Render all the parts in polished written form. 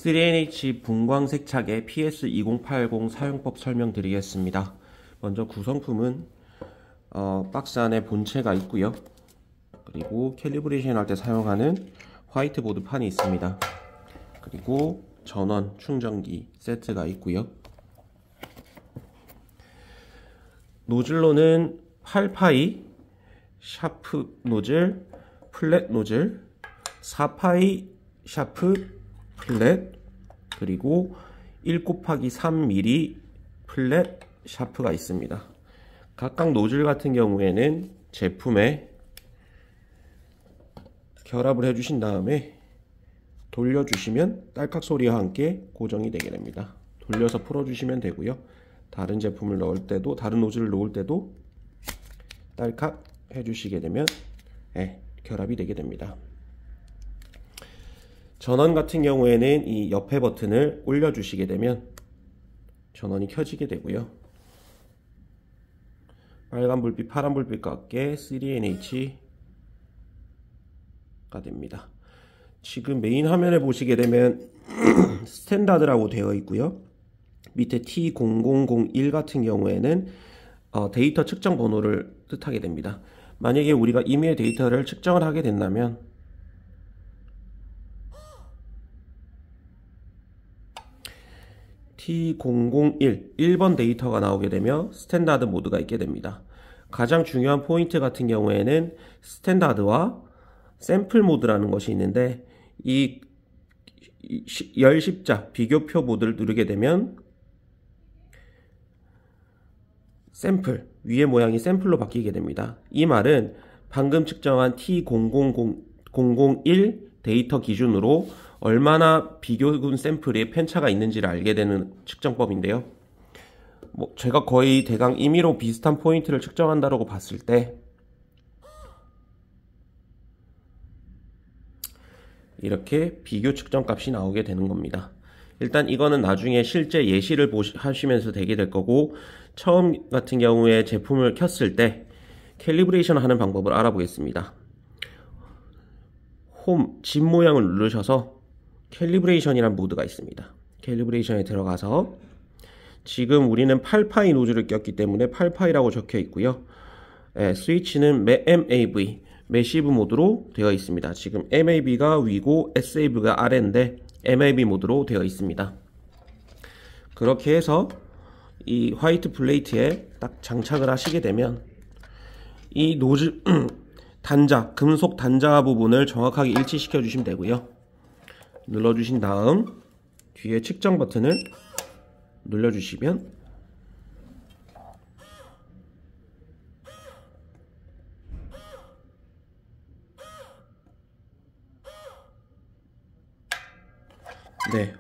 3NH 분광색착의 PS2080 사용법 설명드리겠습니다. 먼저 구성품은 박스 안에 본체가 있고요. 그리고 캘리브레이션 할 때 사용하는 화이트보드 판이 있습니다. 그리고 전원 충전기 세트가 있고요. 노즐로는 8파이, 샤프 노즐, 플랫 노즐, 4파이, 샤프, 플랫, 그리고 1/3mm 플랫 샤프가 있습니다. 각각 노즐 같은 경우에는 제품에 결합을 해주신 다음에 돌려주시면 딸깍 소리와 함께 고정이 되게 됩니다. 돌려서 풀어주시면 되고요. 다른 제품을 넣을 때도, 다른 노즐을 놓을 때도 딸깍 해주시게 되면 결합이 되게 됩니다. 전원 같은 경우에는 이 옆에 버튼을 올려주시게 되면 전원이 켜지게 되고요. 빨간 불빛, 파란 불빛과 함께 3NH가 됩니다. 지금 메인 화면에 보시게 되면 스탠다드라고 되어 있고요. 밑에 T0001 같은 경우에는 데이터 측정 번호를 뜻하게 됩니다. 만약에 우리가 임의의 데이터를 측정을 하게 된다면 T001 1번 데이터가 나오게 되며 스탠다드 모드가 있게 됩니다. 가장 중요한 포인트 같은 경우에는 스탠다드와 샘플 모드라는 것이 있는데 이 열십자 비교표 모드를 누르게 되면 샘플, 위의 모양이 샘플로 바뀌게 됩니다. 이 말은 방금 측정한 T0001 데이터 기준으로 얼마나 비교군 샘플에 편차가 있는지를 알게 되는 측정법인데요. 제가 거의 대강 임의로 비슷한 포인트를 측정한다고 봤을 때 이렇게 비교 측정 값이 나오게 되는 겁니다. 일단 이거는 나중에 실제 예시를 하시면서 되게 될 거고, 처음 같은 경우에 제품을 켰을 때 캘리브레이션 하는 방법을 알아보겠습니다. 홈, 집 모양을 누르셔서 캘리브레이션이란 모드가 있습니다. 캘리브레이션에 들어가서 지금 우리는 8파이 노즐을 꼈기 때문에 8파이라고 적혀 있고요. 스위치는 MAV, 매시브 모드로 되어 있습니다. 지금 MAV가 위고 SAV가 아래인데 MAV 모드로 되어 있습니다. 그렇게 해서 이 화이트 플레이트에 딱 장착을 하시게 되면 이 노즐 단자, 금속 단자 부분을 정확하게 일치시켜 주시면 되고요. 눌러주신 다음 뒤에 측정 버튼을 눌러주시면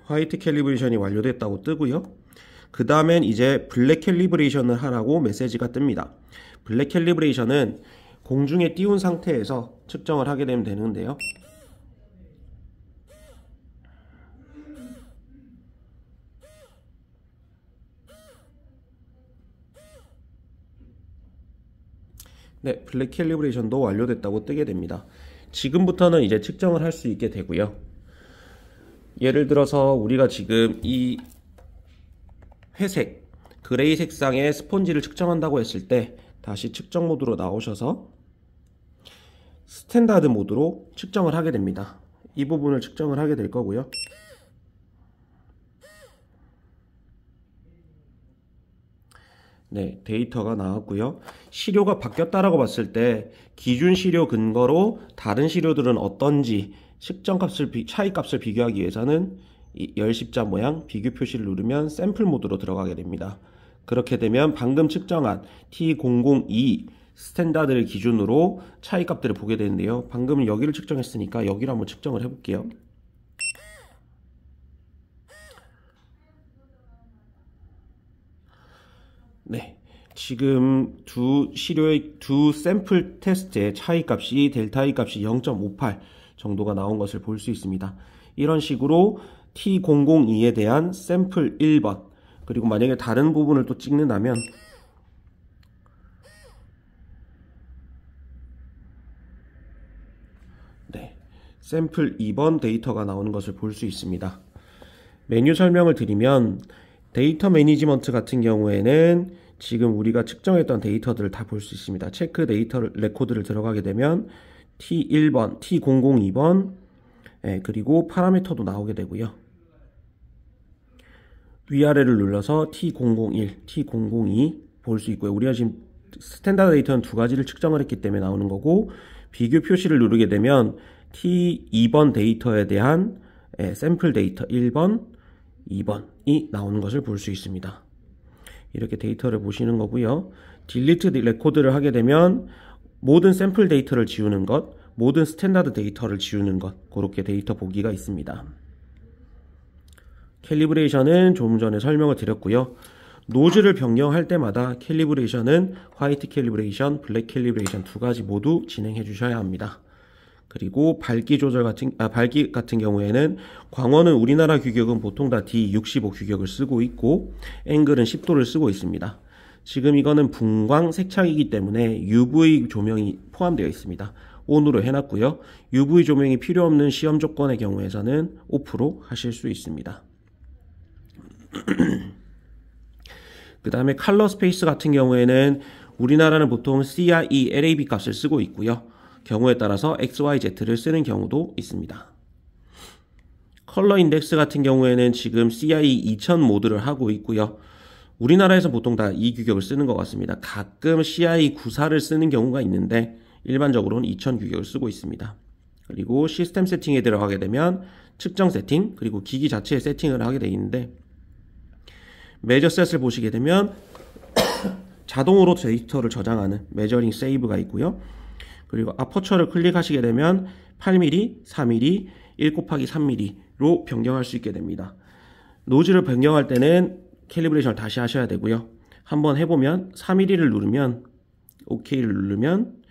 화이트 캘리브레이션이 완료됐다고 뜨고요. 그 다음엔 이제 블랙 캘리브레이션을 하라고 메시지가 뜹니다. 블랙 캘리브레이션은 공중에 띄운 상태에서 측정을 하게 되면 되는데요. 블랙 캘리브레이션도 완료됐다고 뜨게 됩니다. 지금부터는 이제 측정을 할 수 있게 되고요. 예를 들어서 우리가 지금 이 회색, 그레이 색상의 스펀지를 측정한다고 했을 때 다시 측정 모드로 나오셔서 스탠다드 모드로 측정을 하게 됩니다. 이 부분을 측정을 하게 될 거고요. 데이터가 나왔고요. 시료가 바뀌었다라고 봤을 때 기준 시료 근거로 다른 시료들은 어떤지 차이값을 비교하기 위해서는 이 열십자 모양 비교 표시를 누르면 샘플 모드로 들어가게 됩니다. 그렇게 되면 방금 측정한 T002 스탠다드를 기준으로 차이값들을 보게 되는데요. 방금 여기를 측정했으니까 여기를 한번 측정을 해볼게요. 지금 두 샘플 테스트의 차이값이 델타 E 값이 0.58 정도가 나온 것을 볼 수 있습니다. 이런 식으로 T002에 대한 샘플 1번, 그리고 만약에 다른 부분을 또 찍는다면 샘플 2번 데이터가 나오는 것을 볼 수 있습니다. 메뉴 설명을 드리면 데이터 매니지먼트 같은 경우에는 지금 우리가 측정했던 데이터들을 다 볼 수 있습니다. 체크 데이터 레코드를 들어가게 되면 T1번, T002번, 그리고 파라미터도 나오게 되고요. 위아래를 눌러서 T001, T002 볼 수 있고요. 우리가 지금 스탠다드 데이터는 두 가지를 측정을 했기 때문에 나오는 거고, 비교 표시를 누르게 되면 T2번 데이터에 대한 샘플 데이터 1번, 2번이 나오는 것을 볼 수 있습니다. 이렇게 데이터를 보시는 거고요. 딜리트 레코드를 하게 되면 모든 샘플 데이터를 지우는 것, 모든 스탠다드 데이터를 지우는 것, 그렇게 데이터 보기가 있습니다. 캘리브레이션은 조금 전에 설명을 드렸고요. 노즐을 변경할 때마다 캘리브레이션은 화이트 캘리브레이션, 블랙 캘리브레이션 두 가지 모두 진행해 주셔야 합니다. 그리고 밝기 같은 경우에는 광원은 우리나라 규격은 보통 다 D65 규격을 쓰고 있고, 앵글은 10도를 쓰고 있습니다. 지금 이거는 분광 색창이기 때문에 UV 조명이 포함되어 있습니다. ON으로 해놨고요. UV 조명이 필요 없는 시험 조건의 경우에서는 오프로 하실 수 있습니다. 그 다음에 컬러 스페이스 같은 경우에는 우리나라는 보통 CIE, LAB 값을 쓰고 있고요. 경우에 따라서 XYZ를 쓰는 경우도 있습니다. 컬러 인덱스 같은 경우에는 지금 CIE 2000 모드를 하고 있고요. 우리나라에서 보통 다 이 규격을 쓰는 것 같습니다. 가끔 CIE 94를 쓰는 경우가 있는데 일반적으로는 2000 규격을 쓰고 있습니다. 그리고 시스템 세팅에 들어가게 되면 측정 세팅, 그리고 기기 자체의 세팅을 하게 되어 있는데, 메저셋을 보시게 되면 자동으로 데이터를 저장하는 메저링 세이브가 있고요. 그리고 아퍼처를 클릭하시게 되면 8mm, 4mm, 1/3mm로 변경할 수 있게 됩니다. 노즐을 변경할 때는 캘리브레이션을 다시 하셔야 되고요. 한번 해보면 4mm를 누르면, OK를 누르면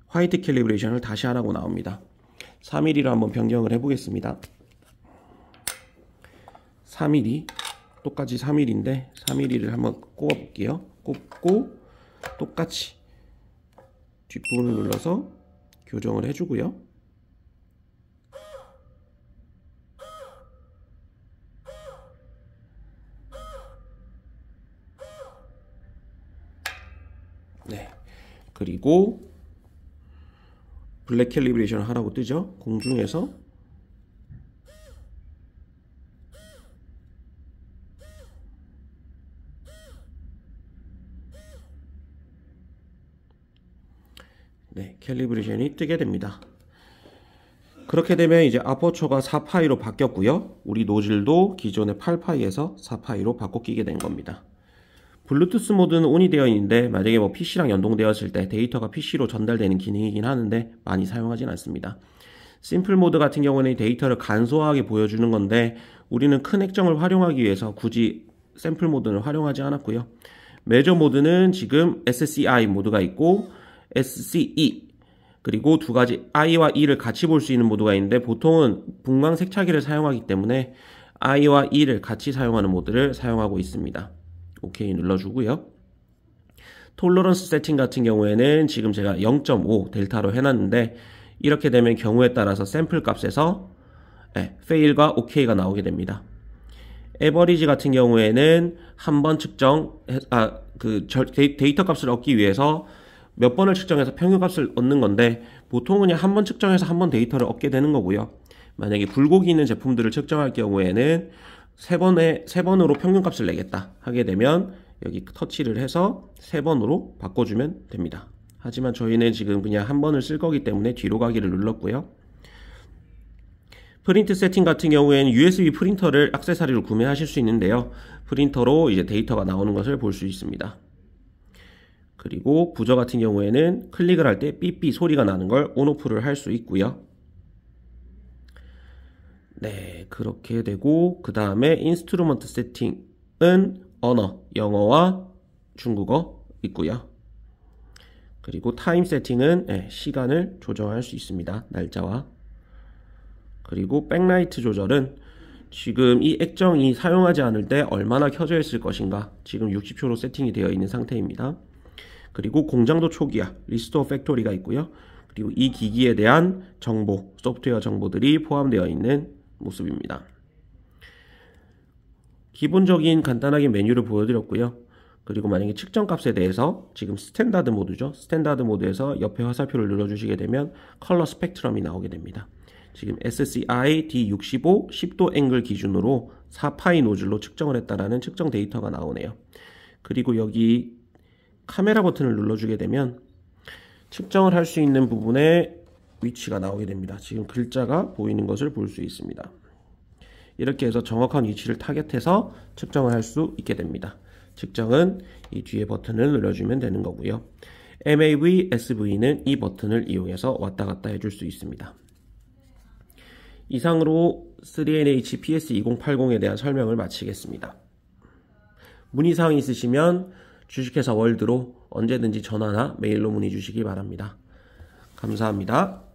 화이트 캘리브레이션을 다시 하라고 나옵니다. 4mm로 한번 변경을 해보겠습니다. 4mm, 똑같이 3mm인데 3mm를 한번 꼽아볼게요. 꼽고 똑같이 뒷부분을 눌러서 교정을 해주고요. 네, 그리고 블랙 캘리브레이션을 하라고 뜨죠. 공중에서 캘리브레이션이 뜨게 됩니다. 그렇게 되면 이제 아퍼처가 4파이로 바뀌었고요. 우리 노즐도 기존의 8파이에서 4파이로 바꿔 끼게 된 겁니다. 블루투스 모드는 ON이 되어 있는데, 만약에 뭐 PC랑 연동되었을 때 데이터가 PC로 전달되는 기능이긴 하는데 많이 사용하진 않습니다. 심플 모드 같은 경우는 데이터를 간소하게 보여주는 건데, 우리는 큰 액정을 활용하기 위해서 굳이 샘플 모드는 활용하지 않았고요. 메저 모드는 지금 SCI 모드가 있고 SCE, 그리고 두 가지 I와 E를 같이 볼 수 있는 모드가 있는데, 보통은 분광 색차기를 사용하기 때문에 I와 E를 같이 사용하는 모드를 사용하고 있습니다. OK 눌러주고요. 톨러런스 세팅 같은 경우에는 지금 제가 0.5 델타로 해놨는데, 이렇게 되면 경우에 따라서 샘플 값에서 fail과 OK가 나오게 됩니다. 에버리지 같은 경우에는 한번 데이터 값을 얻기 위해서 몇 번을 측정해서 평균값을 얻는 건데, 보통은 그냥 한 번 측정해서 한 번 데이터를 얻게 되는 거고요. 만약에 굴곡이 있는 제품들을 측정할 경우에는 세 번으로 평균값을 내겠다 하게 되면 여기 터치를 해서 3번으로 바꿔주면 됩니다. 하지만 저희는 지금 그냥 한 번을 쓸 거기 때문에 뒤로 가기를 눌렀고요. 프린트 세팅 같은 경우에는 USB 프린터를 액세서리로 구매하실 수 있는데요. 프린터로 이제 데이터가 나오는 것을 볼 수 있습니다. 그리고 부저 같은 경우에는 클릭을 할 때 삐삐 소리가 나는 걸 온오프를 할 수 있고요. 네, 그렇게 되고, 그 다음에 인스트루먼트 세팅은 언어, 영어와 중국어 있고요. 그리고 타임 세팅은 시간을 조정할 수 있습니다. 날짜와. 그리고 백라이트 조절은 지금 이 액정이 사용하지 않을 때 얼마나 켜져 있을 것인가, 지금 60초로 세팅이 되어 있는 상태입니다. 그리고 공장도 초기화, 리스토어 팩토리가 있고요. 그리고 이 기기에 대한 정보, 소프트웨어 정보들이 포함되어 있는 모습입니다. 기본적인 간단하게 메뉴를 보여드렸고요. 그리고 만약에 측정값에 대해서 지금 스탠다드 모드죠. 스탠다드 모드에서 옆에 화살표를 눌러주시게 되면 컬러 스펙트럼이 나오게 됩니다. 지금 SCI D65 10도 앵글 기준으로 4파이 노즐로 측정을 했다라는 측정 데이터가 나오네요. 그리고 여기 카메라 버튼을 눌러주게 되면 측정을 할 수 있는 부분에 위치가 나오게 됩니다. 지금 글자가 보이는 것을 볼 수 있습니다. 이렇게 해서 정확한 위치를 타겟해서 측정을 할 수 있게 됩니다. 측정은 이 뒤에 버튼을 눌러주면 되는 거고요. MAV, SV는 이 버튼을 이용해서 왔다 갔다 해줄 수 있습니다. 이상으로 3NH PS2080에 대한 설명을 마치겠습니다. 문의사항 있으시면 주식회사 월드로 언제든지 전화나 메일로 문의 주시기 바랍니다. 감사합니다.